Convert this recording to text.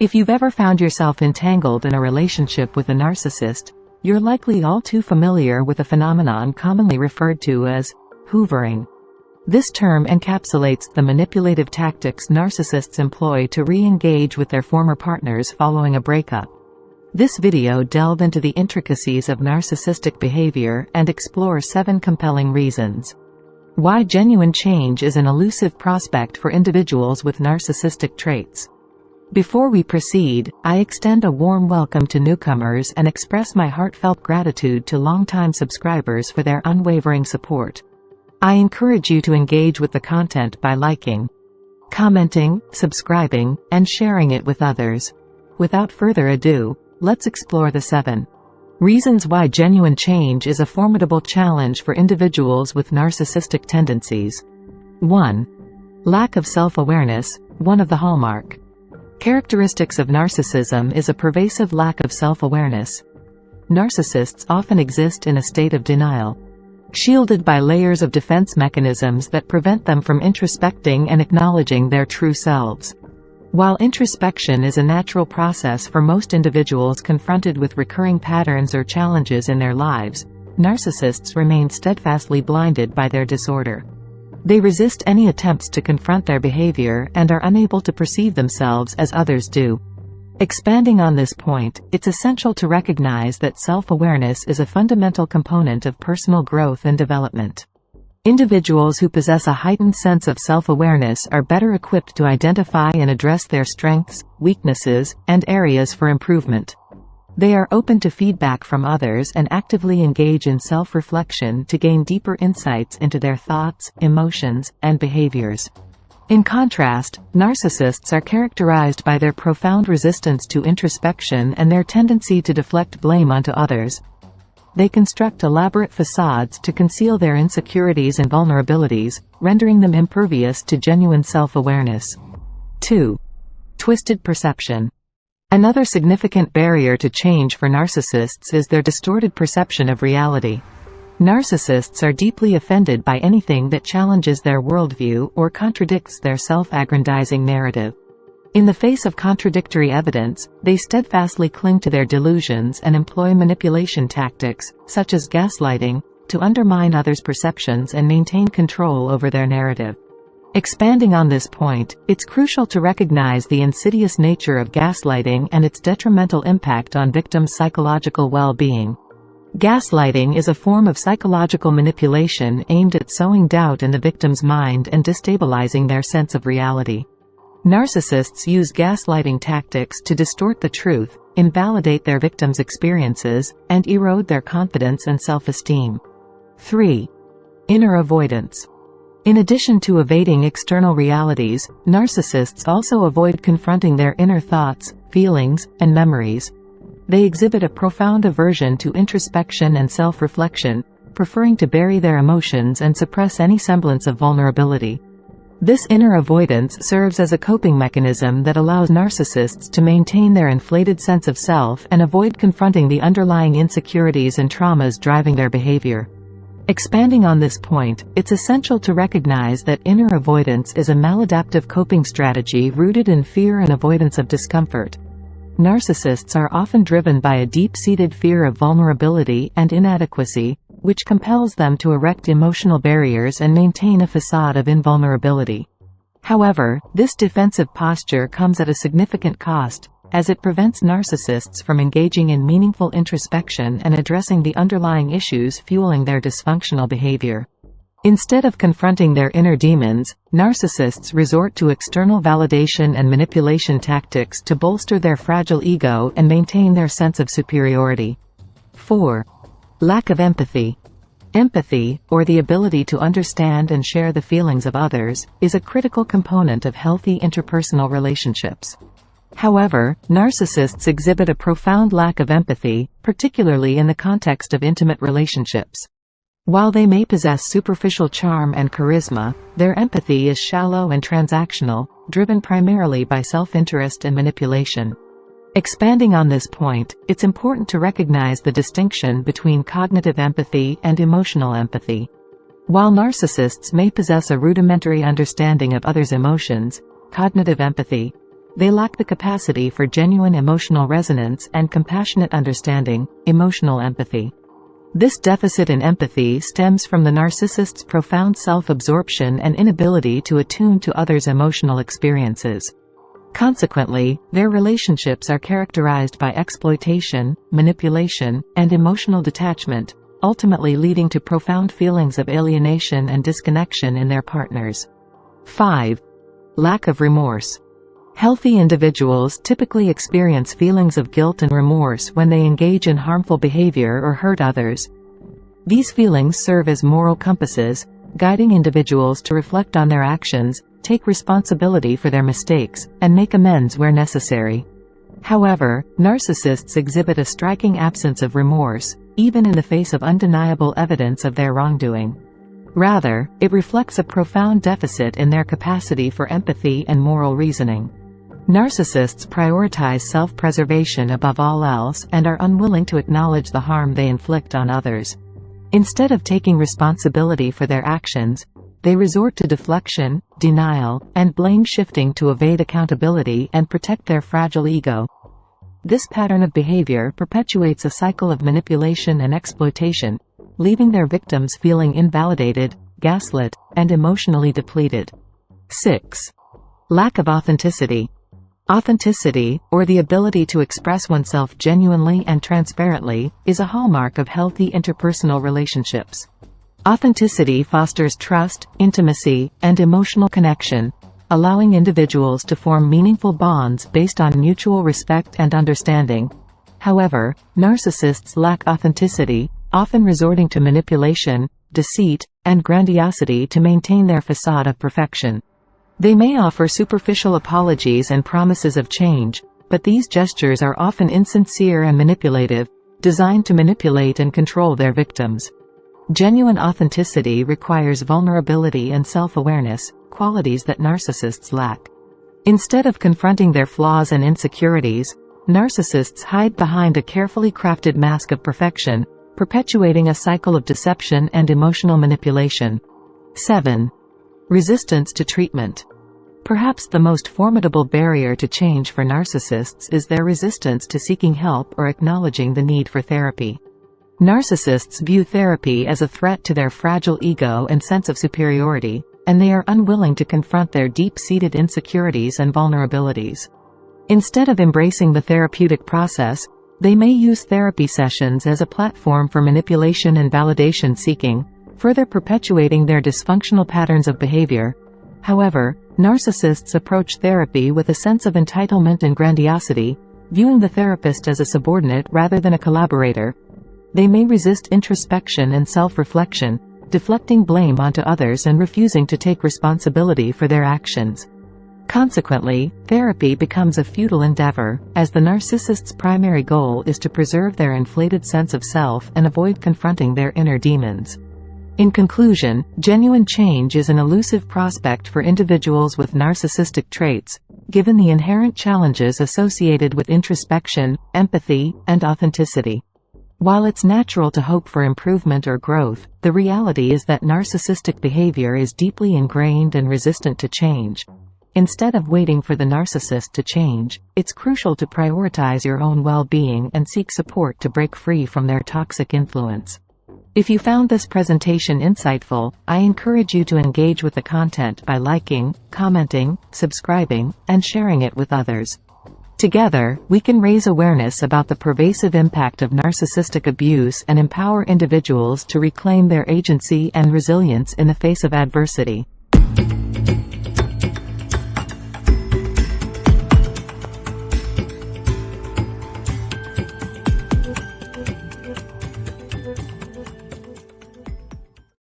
If you've ever found yourself entangled in a relationship with a narcissist, you're likely all too familiar with a phenomenon commonly referred to as hoovering. This term encapsulates the manipulative tactics narcissists employ to re-engage with their former partners following a breakup. This video delves into the intricacies of narcissistic behavior and explores 7 compelling reasons why genuine change is an elusive prospect for individuals with narcissistic traits. Before we proceed, I extend a warm welcome to newcomers and express my heartfelt gratitude to longtime subscribers for their unwavering support. I encourage you to engage with the content by liking, commenting, subscribing, and sharing it with others. Without further ado, let's explore the 7 reasons why genuine change is a formidable challenge for individuals with narcissistic tendencies. 1. Lack of self-awareness, one of the hallmark characteristics of narcissism is a pervasive lack of self-awareness. Narcissists often exist in a state of denial, shielded by layers of defense mechanisms that prevent them from introspecting and acknowledging their true selves. While introspection is a natural process for most individuals confronted with recurring patterns or challenges in their lives, narcissists remain steadfastly blinded by their disorder. They resist any attempts to confront their behavior and are unable to perceive themselves as others do. Expanding on this point, it's essential to recognize that self-awareness is a fundamental component of personal growth and development. Individuals who possess a heightened sense of self-awareness are better equipped to identify and address their strengths, weaknesses, and areas for improvement. They are open to feedback from others and actively engage in self-reflection to gain deeper insights into their thoughts, emotions, and behaviors. In contrast, narcissists are characterized by their profound resistance to introspection and their tendency to deflect blame onto others. They construct elaborate facades to conceal their insecurities and vulnerabilities, rendering them impervious to genuine self-awareness. 2. Twisted perception. Another significant barrier to change for narcissists is their distorted perception of reality. Narcissists are deeply offended by anything that challenges their worldview or contradicts their self-aggrandizing narrative. In the face of contradictory evidence, they steadfastly cling to their delusions and employ manipulation tactics, such as gaslighting, to undermine others' perceptions and maintain control over their narrative. Expanding on this point, it's crucial to recognize the insidious nature of gaslighting and its detrimental impact on victims' psychological well-being. Gaslighting is a form of psychological manipulation aimed at sowing doubt in the victim's mind and destabilizing their sense of reality. Narcissists use gaslighting tactics to distort the truth, invalidate their victims' experiences, and erode their confidence and self-esteem. 3. Inner avoidance. In addition to evading external realities, narcissists also avoid confronting their inner thoughts, feelings, and memories. They exhibit a profound aversion to introspection and self-reflection, preferring to bury their emotions and suppress any semblance of vulnerability. This inner avoidance serves as a coping mechanism that allows narcissists to maintain their inflated sense of self and avoid confronting the underlying insecurities and traumas driving their behavior. Expanding on this point, it's essential to recognize that inner avoidance is a maladaptive coping strategy rooted in fear and avoidance of discomfort. Narcissists are often driven by a deep-seated fear of vulnerability and inadequacy, which compels them to erect emotional barriers and maintain a facade of invulnerability. However, this defensive posture comes at a significant cost, as it prevents narcissists from engaging in meaningful introspection and addressing the underlying issues fueling their dysfunctional behavior. Instead of confronting their inner demons, narcissists resort to external validation and manipulation tactics to bolster their fragile ego and maintain their sense of superiority. 4. Lack of empathy. Empathy, or the ability to understand and share the feelings of others, is a critical component of healthy interpersonal relationships. However, narcissists exhibit a profound lack of empathy, particularly in the context of intimate relationships. While they may possess superficial charm and charisma, their empathy is shallow and transactional, driven primarily by self-interest and manipulation. Expanding on this point, it's important to recognize the distinction between cognitive empathy and emotional empathy. While narcissists may possess a rudimentary understanding of others' emotions, cognitive empathy, They lack the capacity for genuine emotional resonance and compassionate understanding, emotional empathy. This deficit in empathy stems from the narcissist's profound self-absorption and inability to attune to others' emotional experiences. Consequently, their relationships are characterized by exploitation, manipulation, and emotional detachment, ultimately leading to profound feelings of alienation and disconnection in their partners. 5. Lack of remorse. Healthy individuals typically experience feelings of guilt and remorse when they engage in harmful behavior or hurt others. These feelings serve as moral compasses, guiding individuals to reflect on their actions, take responsibility for their mistakes, and make amends where necessary. However, narcissists exhibit a striking absence of remorse, even in the face of undeniable evidence of their wrongdoing. Rather, it reflects a profound deficit in their capacity for empathy and moral reasoning. Narcissists prioritize self-preservation above all else and are unwilling to acknowledge the harm they inflict on others. Instead of taking responsibility for their actions, they resort to deflection, denial, and blame-shifting to evade accountability and protect their fragile ego. This pattern of behavior perpetuates a cycle of manipulation and exploitation, leaving their victims feeling invalidated, gaslit, and emotionally depleted. 6. Lack of authenticity. Authenticity, or the ability to express oneself genuinely and transparently, is a hallmark of healthy interpersonal relationships. Authenticity fosters trust, intimacy, and emotional connection, allowing individuals to form meaningful bonds based on mutual respect and understanding. However, narcissists lack authenticity, often resorting to manipulation, deceit, and grandiosity to maintain their facade of perfection. They may offer superficial apologies and promises of change, but these gestures are often insincere and manipulative, designed to manipulate and control their victims. Genuine authenticity requires vulnerability and self-awareness, qualities that narcissists lack. Instead of confronting their flaws and insecurities, narcissists hide behind a carefully crafted mask of perfection, perpetuating a cycle of deception and emotional manipulation. 7. Resistance to treatment. Perhaps the most formidable barrier to change for narcissists is their resistance to seeking help or acknowledging the need for therapy. Narcissists view therapy as a threat to their fragile ego and sense of superiority, and they are unwilling to confront their deep-seated insecurities and vulnerabilities. Instead of embracing the therapeutic process, they may use therapy sessions as a platform for manipulation and validation seeking, further perpetuating their dysfunctional patterns of behavior. However, narcissists approach therapy with a sense of entitlement and grandiosity, viewing the therapist as a subordinate rather than a collaborator. They may resist introspection and self-reflection, deflecting blame onto others and refusing to take responsibility for their actions. Consequently, therapy becomes a futile endeavor, as the narcissist's primary goal is to preserve their inflated sense of self and avoid confronting their inner demons. In conclusion, genuine change is an elusive prospect for individuals with narcissistic traits, given the inherent challenges associated with introspection, empathy, and authenticity. While it's natural to hope for improvement or growth, the reality is that narcissistic behavior is deeply ingrained and resistant to change. Instead of waiting for the narcissist to change, it's crucial to prioritize your own well-being and seek support to break free from their toxic influence. If you found this presentation insightful, I encourage you to engage with the content by liking, commenting, subscribing, and sharing it with others. Together, we can raise awareness about the pervasive impact of narcissistic abuse and empower individuals to reclaim their agency and resilience in the face of adversity.